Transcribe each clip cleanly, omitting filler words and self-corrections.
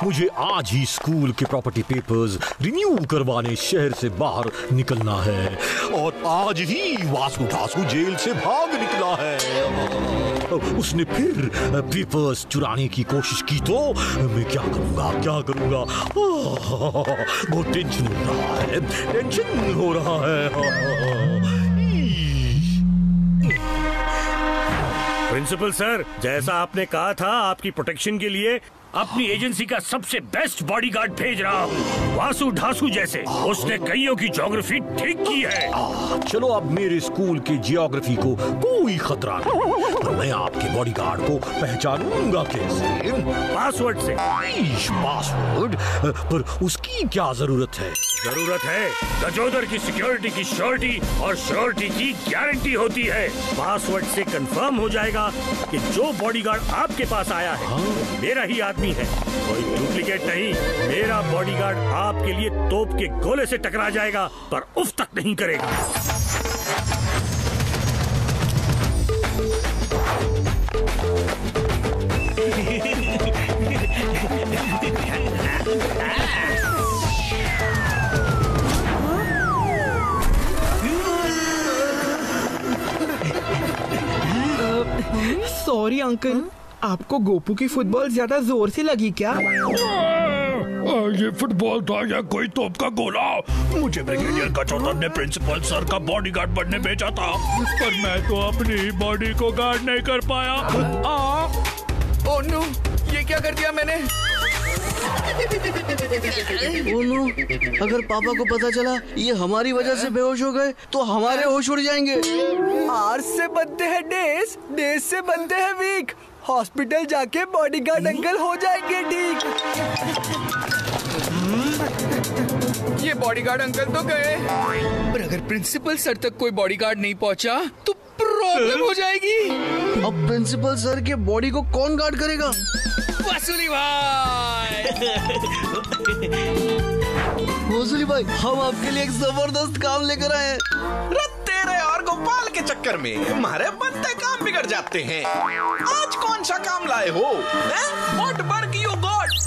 मुझे आज ही स्कूल के प्रॉपर्टी पेपर्स रिन्यू करवाने शहर से बाहर निकलना है और आज ही वासु ठासु जेल से भाग निकला है। उसने फिर पेपर्स चुराने की कोशिश की तो मैं क्या करूंगा? बहुत टेंशन हो रहा है। प्रिंसिपल सर, जैसा आपने कहा था, आपकी प्रोटेक्शन के लिए अपनी एजेंसी का सबसे बेस्ट बॉडीगार्ड भेज रहा हूँ, वासु ढासू जैसे। उसने कईयों की ज्योग्राफी ठीक की है। चलो, अब मेरे स्कूल की जियोग्राफी को कोई खतरा नहीं, पर मैं आपके बॉडीगार्ड को पहचानूंगा कैसे? पासवर्ड से। पासवर्ड? पर उसकी क्या जरूरत है? जरूरत है, गजोदर की सिक्योरिटी की श्योरिटी और श्योरिटी की गारंटी होती है। पासवर्ड से कंफर्म हो जाएगा कि जो बॉडीगार्ड आपके पास आया है मेरा ही आदमी है, कोई डुप्लीकेट नहीं। मेरा बॉडीगार्ड आपके लिए तोप के गोले से टकरा जाएगा पर उफ तक नहीं करेगा। सॉरी अंकल, आपको गोपू की फुटबॉल ज्यादा जोर से लगी क्या? ये फुटबॉल था या कोई तोप का गोला? मुझे ब्रिगेडियर गजोदर ने प्रिंसिपल सर का बॉडीगार्ड बनने भेजा था, पर मैं तो अपनी बॉडी को गार्ड नहीं कर पाया। ओह नो, ये क्या कर दिया मैंने? ओह नो, अगर पापा को पता चला ये हमारी वजह से बेहोश हो गए तो हमारे होश उड़ जाएंगे। आर से बनते हैं डेज, डेज से बनते हैं वीक। हॉस्पिटल जाके बॉडीगार्ड अंकल हो जाएंगे ठीक। ये बॉडीगार्ड अंकल तो गए, पर अगर प्रिंसिपल सर तक कोई बॉडीगार्ड नहीं पहुंचा तो प्रॉब्लम हो जाएगी। अब प्रिंसिपल सर के बॉडी को कौन गार्ड करेगा? वसूली भाई। वसूली भाई, हम आपके लिए एक जबरदस्त काम लेकर आए हैं। तेरे और गोपाल के चक्कर में हमारे बनते काम बिगड़ जाते हैं। आज कौन सा काम लाए हो? What work you got?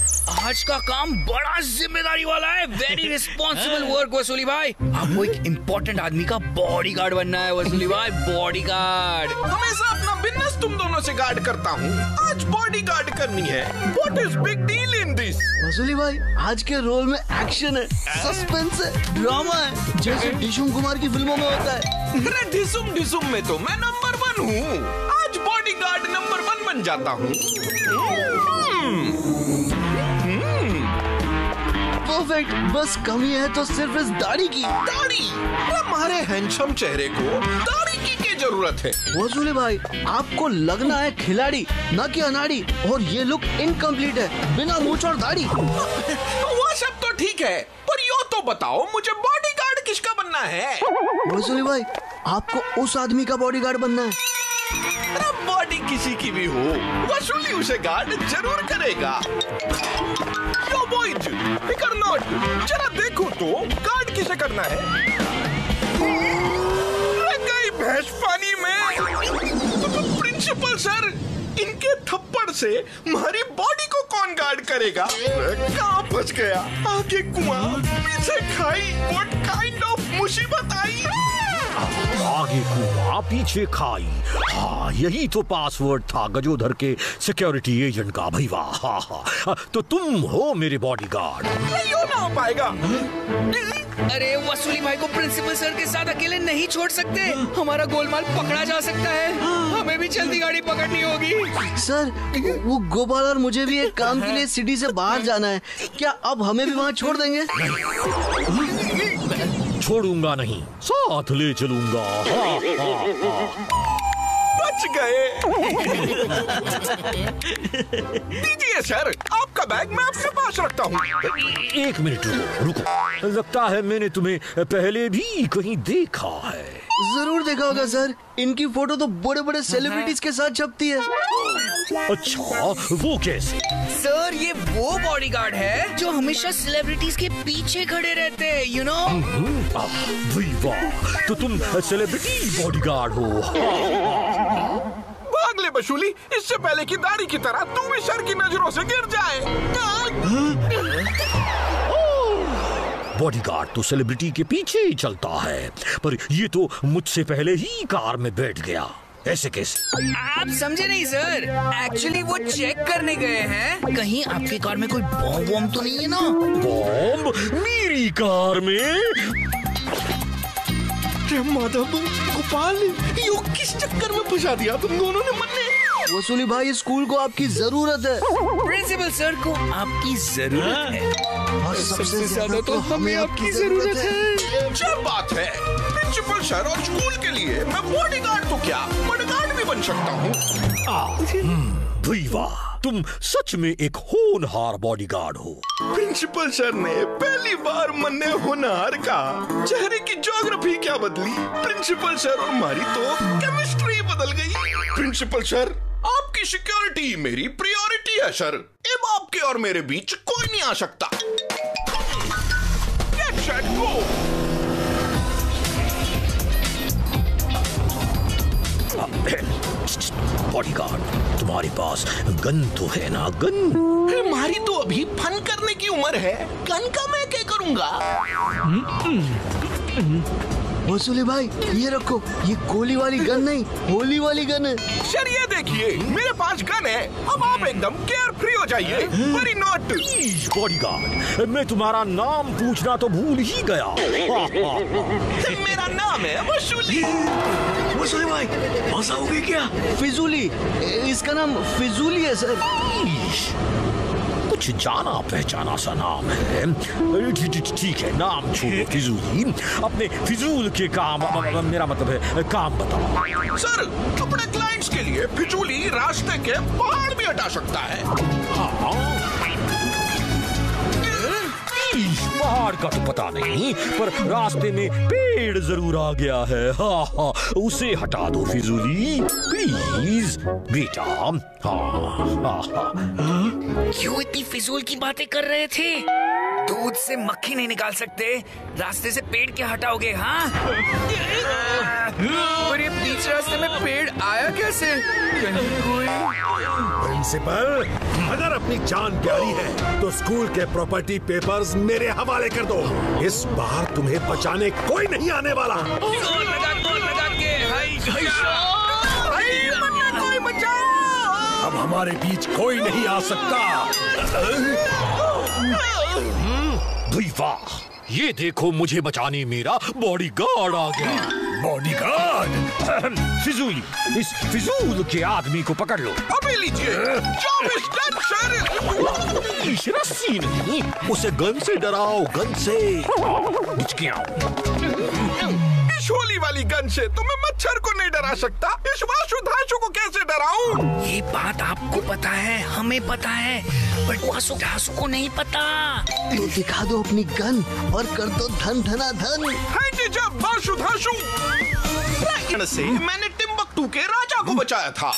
आज का काम बड़ा जिम्मेदारी वाला है। वेरी रिस्पॉन्सिबल वर्क वसूली भाई। आपको एक इम्पोर्टेंट आदमी का बॉडीगार्ड बनना है वसूली भाई, बॉडीगार्ड। हमेशा अपना बिजनेस तुम दोनों से गार्ड करता हूँ, आज बॉडीगार्ड करनी है। What is big deal in this? वसूली भाई, आज के रोल में एक्शन है, सस्पेंस है, ड्रामा है, जैसे डिशुम कुमार की फिल्मों में होता है। अरे डिसुम में तो मैं नंबर 1 हूँ। आज बॉडीगार्ड नंबर 1 बन जाता हूँ। परफेक्ट, बस कमी है तो सिर्फ इस दाढ़ी की। दाढ़ी? हमारे हैंडसम चेहरे को दाढ़ी की क्या जरूरत है? वसूली भाई, आपको लगना है खिलाड़ी न कि अनाड़ी, और ये लुक इनकम्प्लीट है बिना मूंछ और दाढ़ी। वो सब तो ठीक है, पर यो तो बताओ मुझे बॉडीगार्ड किसका बनना है? वसूली भाई, आपको उस आदमी का बॉडीगार्ड बनना है। अरे बॉडी किसी की भी हो, वसूली उसे गार्ड जरूर करेगा। यो बॉयज, फिकर नॉट, जरा देखो तो गार्ड किसे करना है। गई भैंस पानी में। प्रिंसिपल सर, इनके थप्पड़ से हमारी बॉडी को कौन गार्ड करेगा? कहाँ फंस गया? आगे कुआं, पीछे खाई। What kind of मुसीबत आई? आगे कुआं पीछे खाई। हाँ, यही तो पासवर्ड था गजोधर के सिक्योरिटी एजेंट का। भाई वाह, तो तुम हो मेरे बॉडीगार्ड। नहीं हो ना हो पाएगा। अरे वसूली भाई को प्रिंसिपल सर के साथ अकेले नहीं छोड़ सकते, हमारा गोलमाल पकड़ा जा सकता है। हमें भी जल्दी गाड़ी पकड़नी होगी। सर, वो गोपाल और मुझे भी एक काम के लिए सिटी से बाहर जाना है, क्या अब हमें भी वहाँ छोड़ देंगे? छोड़ूंगा नहीं, साथ ले चलूंगा। बच गए। दीजिए सर, आपका बैग मैं अपने पास रखता हूँ। एक मिनट रुको, लगता है मैंने तुम्हें पहले भी कहीं देखा है। जरूर देखा होगा सर, इनकी फोटो तो बड़े बड़े सेलिब्रिटीज के साथ छपती है। अच्छा, वो कैसे? सर, ये वो बॉडीगार्ड है जो हमेशा सेलिब्रिटीज के पीछे खड़े रहते हैं, यू नो। वाह, तो तुम सेलिब्रिटी बॉडीगार्ड हो। भाग ले बसूली, इससे पहले कि दाढ़ी की तरह तू भी सर की नजरों से गिर जाए। बॉडीगार्ड तो सेलिब्रिटी के पीछे ही चलता है, पर ये तो मुझसे पहले ही कार में बैठ गया। ऐसे कैसे? आप समझे नहीं सर, एक्चुअली वो चेक करने गए हैं कहीं आपकी कार में कोई बॉम्ब वॉम्ब तो नहीं है ना। बॉम्ब मेरी कार में? माधव, गोपाल, यो किस चक्कर में फंसा दिया तुम दोनों ने मन्ने? वसूली भाई, स्कूल को आपकी जरूरत है। प्रिंसिपल सर को आपकी जरूरत है, और सबसे ज्यादा तो हमें आपकी जरूरत है। क्या बात है, प्रिंसिपल सर और स्कूल के लिए मैं बॉडीगार्ड तो क्या, बॉडीगार्ड भी बन सकता हूँ। भाई वाह, तुम सच में एक होनहार बॉडीगार्ड हो। प्रिंसिपल सर ने पहली बार मन्ने होनहार का चेहरे की ज्योग्राफी क्या बदली। प्रिंसिपल सर और हमारी तो केमिस्ट्री बदल गई। प्रिंसिपल सर, आपकी सिक्योरिटी मेरी प्रायोरिटी है सर। अब आपके और मेरे बीच कोई नहीं आ सकता। Get set, go! बॉडीगार्ड, तुम्हारे पास गन तो है ना? गन? हमारी तो अभी फन करने की उम्र है, गन का मैं क्या करूंगा? वसूली भाई, ये रखो, ये गोली वाली गन नहीं, होली वाली गन है। सर ये देखिए, मेरे पास गन है। अब आप एकदम केयर फ्री हो जाइए। Very not. बॉडीगार्ड, मैं तुम्हारा नाम पूछना तो भूल ही गया। मेरा नाम है वसूली। वसूली भाई, फंसाओगे क्या? फिजूली, इसका नाम फिजूली है सर। कुछ जाना पहचाना सा नाम है। ठीक है, नाम छोड़ो फिजूली, अपने फिजूल के काम, मेरा मतलब है काम बताओ। सर, अपने क्लाइंट्स के लिए फिजूली रास्ते के पहाड़ भी हटा सकता है। पहाड़ का तो पता नहीं, पर रास्ते में पेड़ जरूर आ गया है। हाँ, उसे हटा दो फिजूली प्लीज बेटा। क्यों इतनी फिजूल की बातें कर रहे थे? दूध से मक्खी नहीं निकाल सकते, रास्ते से पेड़ क्या हटाओगे? हाँ, और ये बीच रास्ते में पेड़ आया कैसे? प्रिंसिपल, अगर अपनी जान प्यारी है तो स्कूल के प्रॉपर्टी पेपर्स मेरे हवाले कर दो। इस बार तुम्हें बचाने कोई नहीं आने वाला। जोर लगा के कोई बचाओ। अब हमारे बीच कोई नहीं आ सकता। भाई वाह, ये देखो, मुझे बचाने मेरा बॉडीगार्ड आ गया। बॉडीगार्ड? फिजूली, इस फिजूल के आदमी को पकड़ लो। अभी लीजिए। 24 गन सर। रस्सी नहीं, उसे गन से डराओ, गन से। इस होली वाली गन से तो मैं मच्छर को नहीं डरा सकता, इस वासुधासु को कैसे डराऊं? ये बात आपको पता है, हमें पता है, बट वासुधासु को नहीं पता। तो दिखा दो अपनी गन और कर दो धन धना धन। जब वासुधासु से मैंने टिम्बकटू के राजा को बचाया था।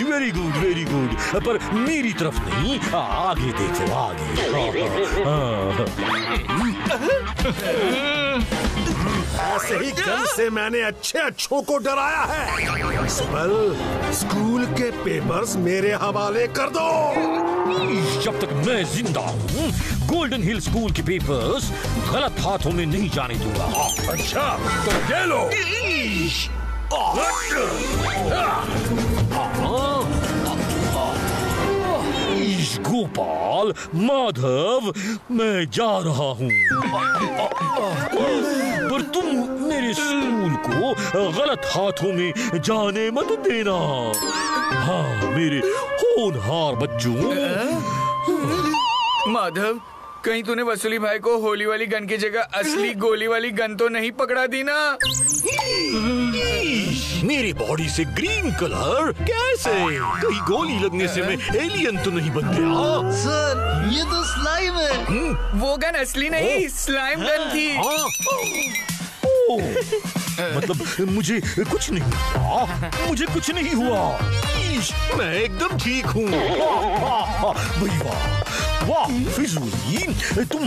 वेरी गुड, वेरी गुड, पर मेरी तरफ नहीं, आगे देखो, आगे। ऐसे ही गन से मैंने अच्छे अच्छों को डराया है। प्रिंसिपल, स्कूल के पेपर्स मेरे हवाले कर दो। जब तक मैं जिंदा हूँ, गोल्डन हिल स्कूल के पेपर्स गलत हाथों में नहीं जाने दूंगा। अच्छा, तो ये लो। गोपाल, माधव, मैं जा रहा हूँ, पर तुम मेरे स्कूल को गलत हाथों में जाने मत देना। हाँ, मेरे होनहार बच्चों। माधव, कहीं तूने वसूली भाई को होली वाली गन की जगह असली गोली वाली गन तो नहीं पकड़ा दी ना? मेरी बॉडी से ग्रीन कलर कैसे? कहीं गोली लगने से मैं एलियन तो नहीं बन गया? सर, ये तो स्लाइम है। वो गन असली नहीं, स्लाइम गन थी। मतलब मुझे कुछ नहीं हुआ, मुझे कुछ नहीं हुआ। मैं एकदम ठीक हूँ। वाह, फिजूली, तुम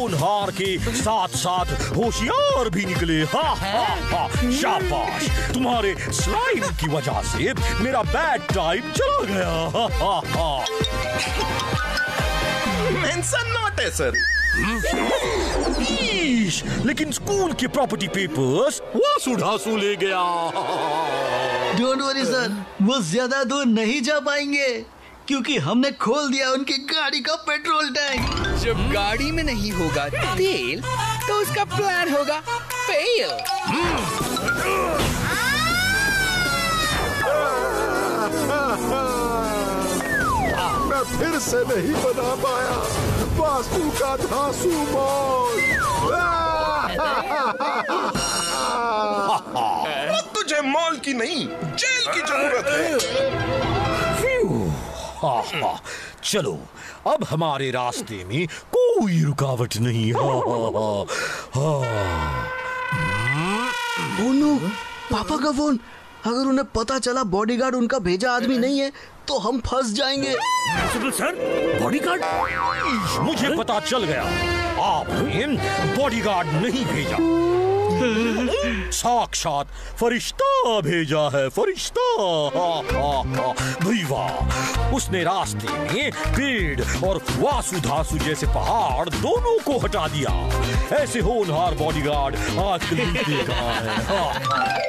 होनहार के साथ साथ होशियार भी निकले। हा हा हा, शाबाश, तुम्हारे स्लाइम की वजह से मेरा बैड टाइम चला गया। हा हा हा। मेंशन नोट है सर। लेकिन स्कूल के प्रॉपर्टी पेपर्स वासु ढासू ले गया। डोंट वरी सर, वो ज्यादा दूर नहीं जा पाएंगे क्योंकि हमने खोल दिया उनकी गाड़ी का पेट्रोल टैंक। जब गाड़ी में नहीं होगा तेल तो उसका प्लान होगा फेल। मैं फिर से नहीं बना पाया वास्तु का धांसू मॉल। तुझे मॉल की नहीं, जेल की जरूरत है। चलो, अब हमारे रास्ते में कोई रुकावट नहीं। बोलो, पापा का फोन। अगर उन्हें पता चला बॉडीगार्ड उनका भेजा आदमी नहीं है तो हम फंस जाएंगे। Principal sir, bodyguard? मुझे पता चल गया, आपने बॉडीगार्ड नहीं भेजा, साक्षात फरिश्ता भेजा है, फरिश्ता। भईवा, उसने रास्ते में पेड़ और वासु धासु जैसे पहाड़ दोनों को हटा दिया। ऐसे होनहार बॉडीगार्ड आजकल मिलते कहाँ हैं।